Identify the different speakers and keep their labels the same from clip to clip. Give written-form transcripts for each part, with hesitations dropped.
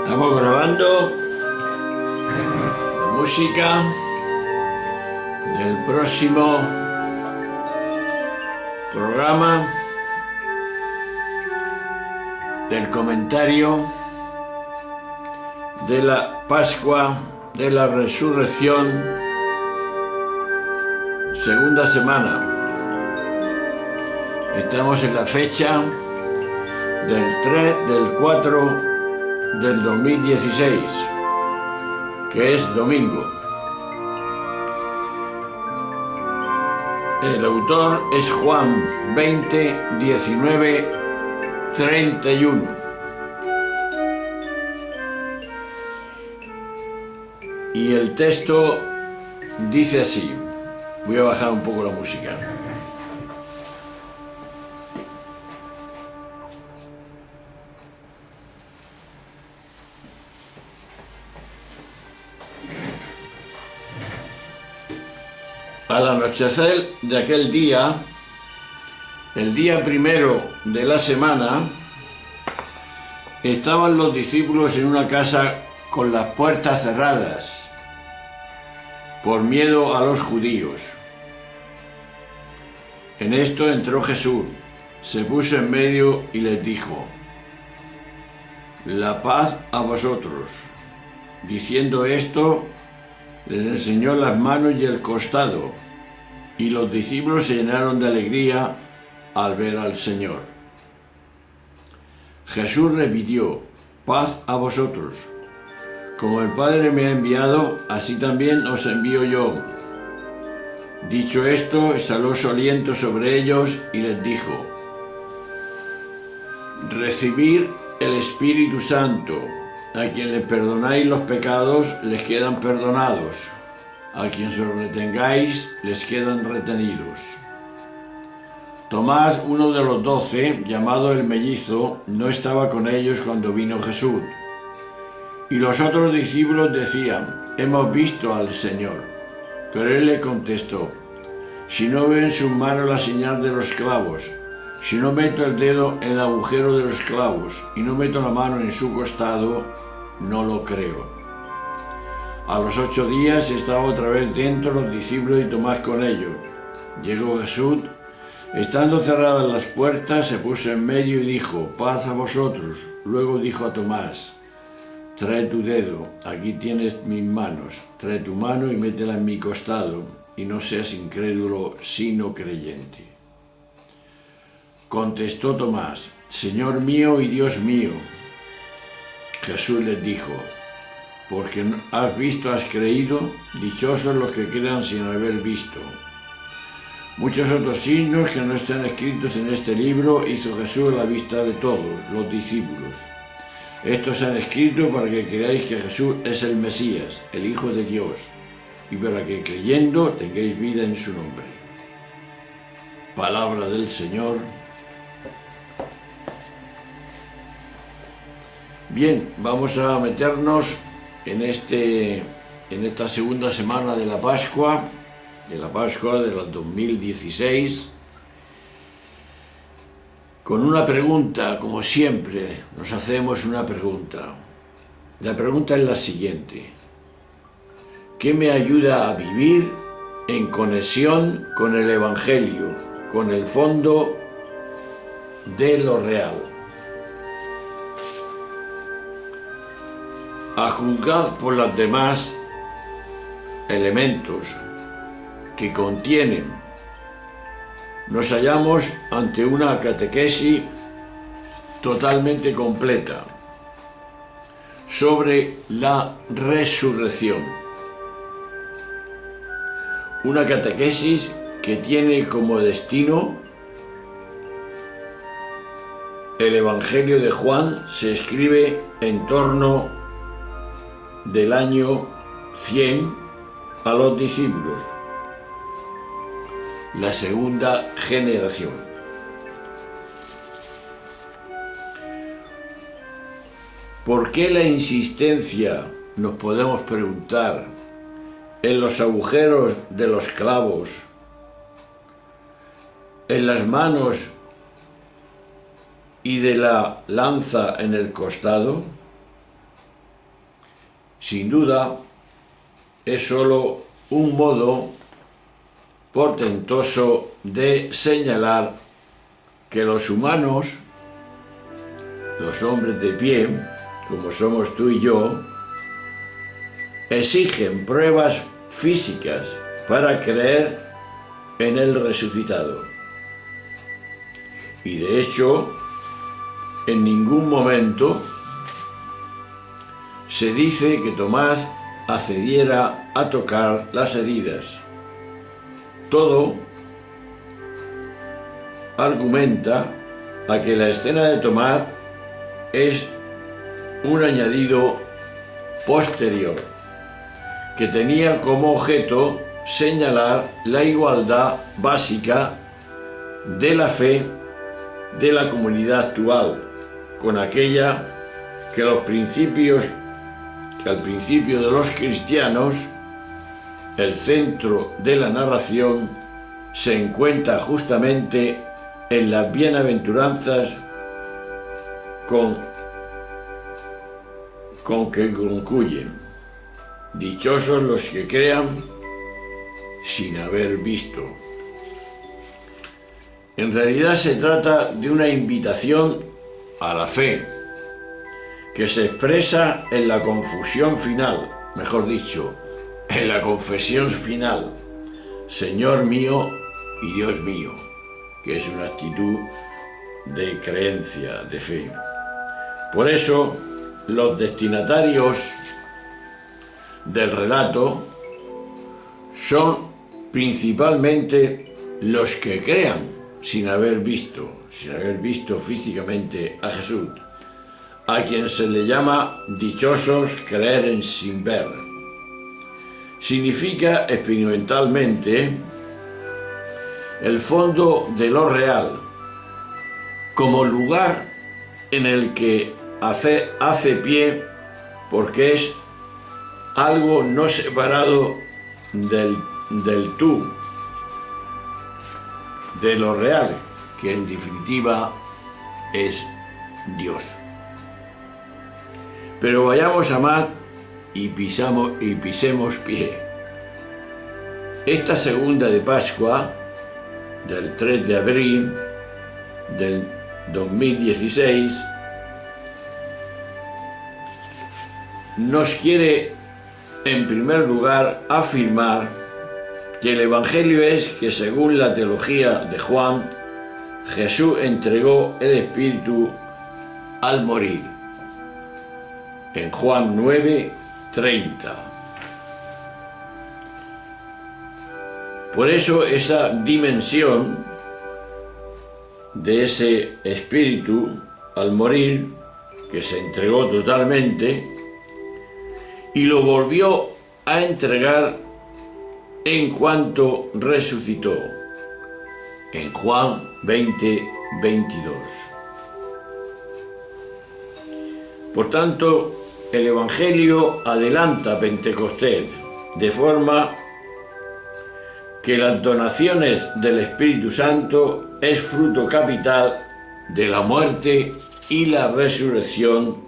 Speaker 1: Estamos grabando la música del próximo programa del comentario de la Pascua de la Resurrección, segunda semana. Estamos en la fecha del 3 del 4 del 2016, que es domingo. El autor es Juan 20, 19, 31. Y el texto dice así. Voy a bajar un poco la música. Al anochecer de aquel día, el día primero de la semana, estaban los discípulos en una casa con las puertas cerradas, por miedo a los judíos. En esto entró Jesús, se puso en medio y les dijo: «La paz a vosotros». Diciendo esto, les enseñó las manos y el costado, y los discípulos se llenaron de alegría al ver al Señor. Jesús repitió: «Paz a vosotros. Como el Padre me ha enviado, así también os envío yo». Dicho esto, exhaló su aliento sobre ellos y les dijo: «Recibid el Espíritu Santo. A quien le perdonáis los pecados, les quedan perdonados. A quien se los retengáis, les quedan retenidos». Tomás, uno de los 12, llamado el mellizo, no estaba con ellos cuando vino Jesús. Y los otros discípulos decían: «Hemos visto al Señor». Pero él le contestó: «Si no veo en sus manos la señal de los clavos, si no meto el dedo en el agujero de los clavos y no meto la mano en su costado, no lo creo». A los 8 días estaba otra vez dentro los discípulos y Tomás con ellos. Llegó Jesús, estando cerradas las puertas, se puso en medio y dijo: «Paz a vosotros». Luego dijo a Tomás: «Trae tu dedo, aquí tienes mis manos, trae tu mano y métela en mi costado, y no seas incrédulo, sino creyente». Contestó Tomás: «Señor mío y Dios mío». Jesús les dijo: «Porque has visto, has creído, dichosos los que crean sin haber visto». Muchos otros signos que no están escritos en este libro hizo Jesús a la vista de todos los discípulos. Estos se han escrito para que creáis que Jesús es el Mesías, el Hijo de Dios, y para que creyendo tengáis vida en su nombre. Palabra del Señor. Bien, vamos a meternos en esta segunda semana de la Pascua del 2016, con una pregunta. Como siempre, nos hacemos una pregunta. La pregunta es la siguiente: ¿qué me ayuda a vivir en conexión con el Evangelio, con el fondo de lo real? A juzgar por los demás elementos que contienen, nos hallamos ante una catequesis totalmente completa sobre la resurrección. Una catequesis que tiene como destino el Evangelio de Juan. Se escribe en torno del año 100 a los discípulos, la segunda generación. ¿Por qué la insistencia, nos podemos preguntar, en los agujeros de los clavos, en las manos y de la lanza en el costado? sin duda, es sólo un modo portentoso de señalar que los humanos, los hombres de pie, como somos tú y yo, exigen pruebas físicas para creer en el resucitado. Y de hecho, en ningún momento se dice que Tomás accediera a tocar las heridas. Todo argumenta a que la escena de Tomás es un añadido posterior, que tenía como objeto señalar la igualdad básica de la fe de la comunidad actual con aquella que al principio de los cristianos, el centro de la narración se encuentra justamente en las bienaventuranzas con que concluyen: dichosos los que crean sin haber visto. En realidad se trata de una invitación a la fe, que se expresa en la confusión final, mejor dicho, en la confesión final: Señor mío y Dios mío, que es una actitud de creencia, de fe. Por eso, los destinatarios del relato son principalmente los que crean sin haber visto físicamente a Jesús, a quien se le llama dichosos creer en sin ver. Significa experimentalmente el fondo de lo real, como lugar en el que hace pie, porque es algo no separado del tú, de lo real, que en definitiva es Dios. Pero vayamos a más y pisemos pie. Esta segunda de Pascua, del 3 de abril del 2016, nos quiere en primer lugar afirmar que el Evangelio es que, según la teología de Juan, Jesús entregó el Espíritu al morir, en Juan 9:30. Por eso esa dimensión de ese Espíritu al morir, que se entregó totalmente y lo volvió a entregar en cuanto resucitó, en Juan 20:22. Por tanto, el Evangelio adelanta Pentecostés, de forma que las donaciones del Espíritu Santo es fruto capital de la muerte y la resurrección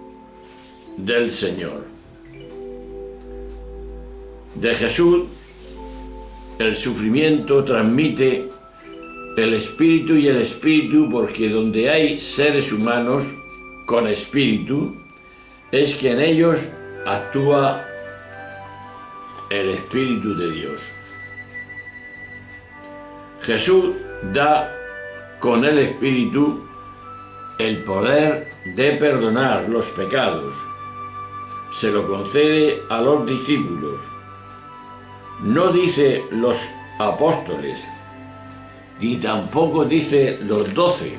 Speaker 1: del Señor. De Jesús, el sufrimiento transmite el Espíritu y el Espíritu, porque donde hay seres humanos con Espíritu, es que en ellos actúa el Espíritu de Dios. Jesús da con el Espíritu el poder de perdonar los pecados. Se lo concede a los discípulos. No dice los apóstoles, ni tampoco dice los 12.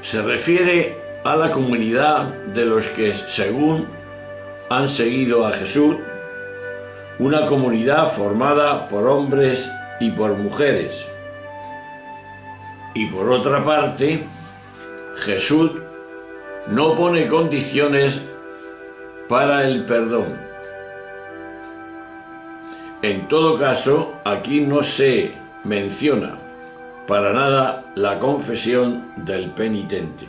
Speaker 1: Se refiere a la comunidad de los que, según han seguido a Jesús, una comunidad formada por hombres y por mujeres. Y por otra parte, Jesús no pone condiciones para el perdón. En todo caso, aquí no se menciona para nada la confesión del penitente.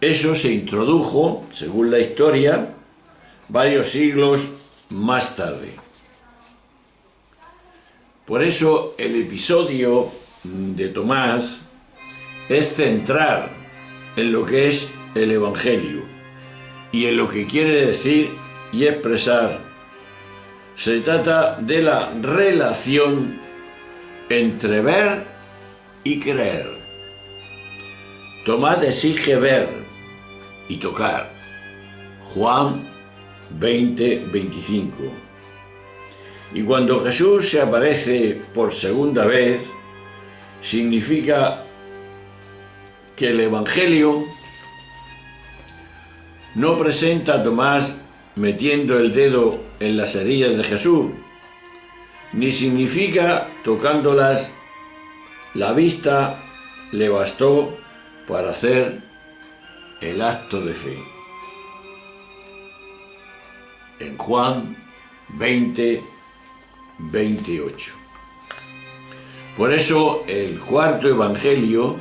Speaker 1: Eso se introdujo, según la historia, varios siglos más tarde. Por eso el episodio de Tomás es centrar en lo que es el Evangelio y en lo que quiere decir y expresar. Se trata de la relación entre ver y creer. Tomás exige ver y tocar. Juan 20:25. Y cuando Jesús se aparece por segunda vez, significa que el Evangelio no presenta a Tomás metiendo el dedo en las heridas de Jesús, ni significa tocándolas. La vista le bastó para hacer el acto de fe. En Juan 20:28. Por eso el cuarto evangelio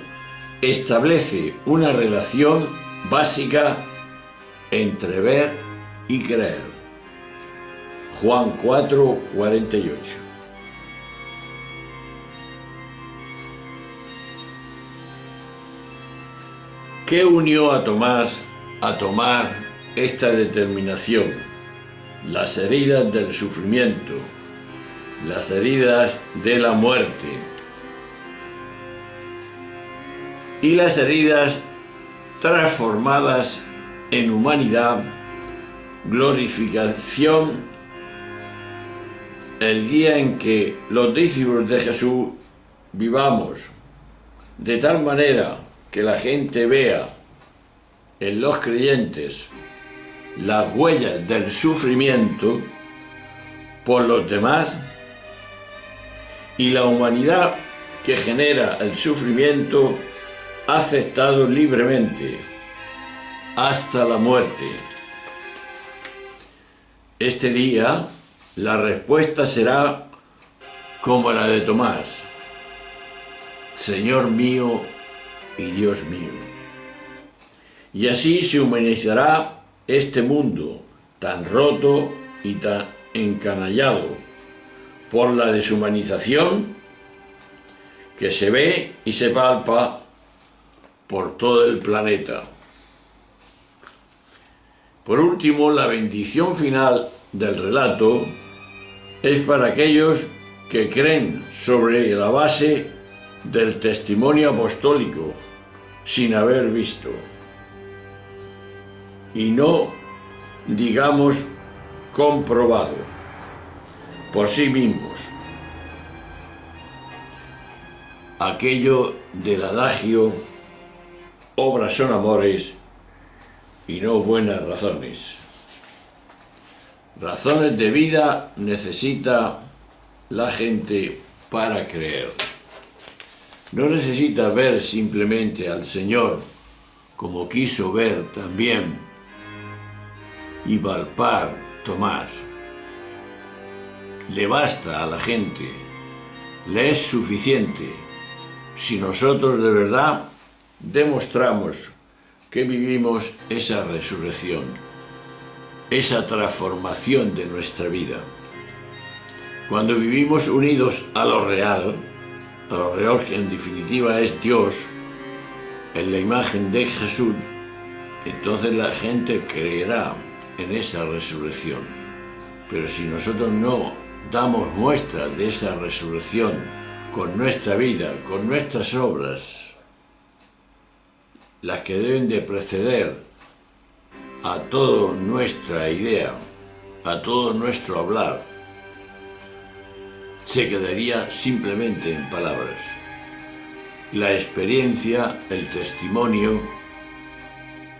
Speaker 1: establece una relación básica entre ver y creer. Juan 4:48. ¿Qué unió a Tomás a tomar esta determinación? Las heridas del sufrimiento, las heridas de la muerte y las heridas transformadas en humanidad, glorificación, el día en que los discípulos de Jesús vivamos de tal manera que la gente vea en los creyentes las huellas del sufrimiento por los demás y la humanidad que genera el sufrimiento aceptado libremente hasta la muerte. Este día la respuesta será como la de Tomás: Señor mío y Dios mío. Y así se humanizará este mundo tan roto y tan encanallado por la deshumanización que se ve y se palpa por todo el planeta. Por último, la bendición final del relato es para aquellos que creen sobre la base del testimonio apostólico sin haber visto, y no, digamos, comprobado por sí mismos. Aquello del adagio, obras son amores y no buenas razones. Razones de vida necesita la gente para creer. No necesita ver simplemente al Señor como quiso ver también y palpar Tomás. Le basta a la gente, le es suficiente si nosotros de verdad demostramos que vivimos esa resurrección, esa transformación de nuestra vida. Cuando vivimos unidos a lo real que en definitiva es Dios, en la imagen de Jesús, entonces la gente creerá en esa resurrección. Pero si nosotros no damos muestra de esa resurrección con nuestra vida, con nuestras obras, las que deben de preceder a toda nuestra idea, a todo nuestro hablar, se quedaría simplemente en palabras. La experiencia, el testimonio,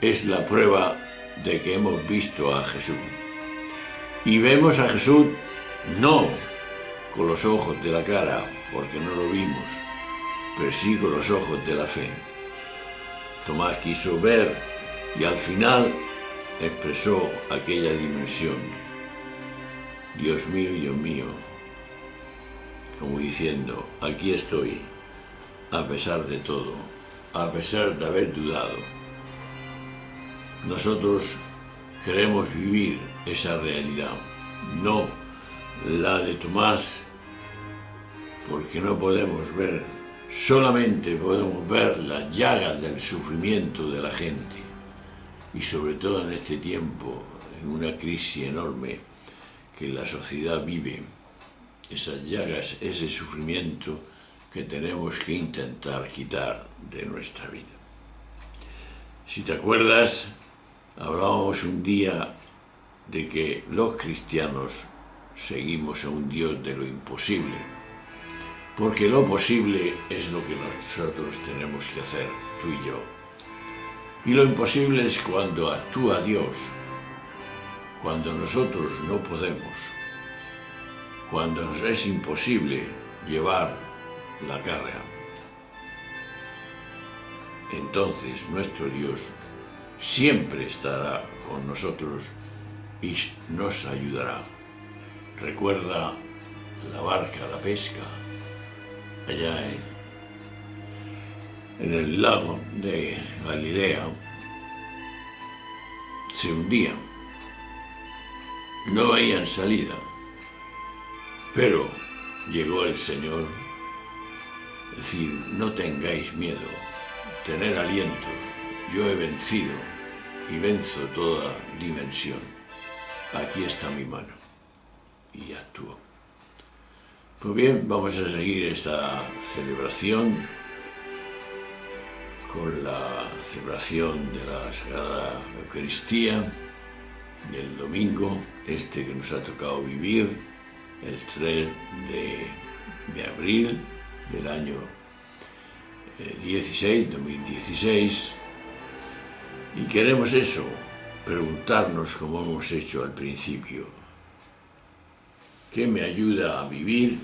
Speaker 1: es la prueba de que hemos visto a Jesús. Y vemos a Jesús no con los ojos de la cara, porque no lo vimos, pero sí con los ojos de la fe. Tomás quiso ver y al final expresó aquella dimensión: Dios mío, como diciendo, aquí estoy, a pesar de todo, a pesar de haber dudado. Nosotros queremos vivir esa realidad, no la de Tomás, porque no podemos ver, solamente podemos ver las llagas del sufrimiento de la gente, y sobre todo en este tiempo, en una crisis enorme que la sociedad vive, esas llagas, ese sufrimiento que tenemos que intentar quitar de nuestra vida. Si te acuerdas, hablábamos un día de que los cristianos seguimos a un Dios de lo imposible, porque lo posible es lo que nosotros tenemos que hacer, tú y yo. Y lo imposible es cuando actúa Dios, cuando nosotros no podemos, cuando nos es imposible llevar la carga. Entonces nuestro Dios siempre estará con nosotros y nos ayudará. Recuerda la barca, la pesca, allá en el lago de Galilea, se hundían, no veían salida, pero llegó el Señor, decir, no tengáis miedo, tener aliento, yo he vencido y venzo toda dimensión, aquí está mi mano, y actuó. Pues bien, vamos a seguir esta celebración con la celebración de la Sagrada Eucaristía del domingo, que nos ha tocado vivir, el 3 de abril del año 2016, y queremos eso, preguntarnos como hemos hecho al principio, ¿qué me ayuda a vivir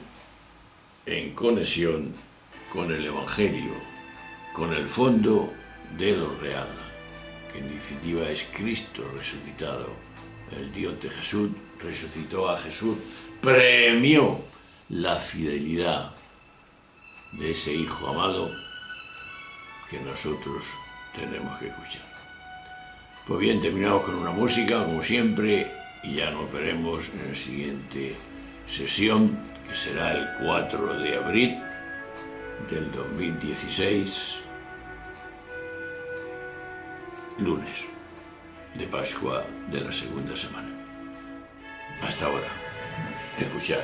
Speaker 1: en conexión con el Evangelio, con el fondo de lo real, que en definitiva es Cristo resucitado? El Dios de Jesús resucitó a Jesús, premió la fidelidad de ese Hijo amado que nosotros tenemos que escuchar. Pues bien, terminamos con una música, como siempre, y ya nos veremos en la siguiente sesión, que será el 4 de abril del 2016, lunes de Pascua de la segunda semana. Hasta ahora, escuchad.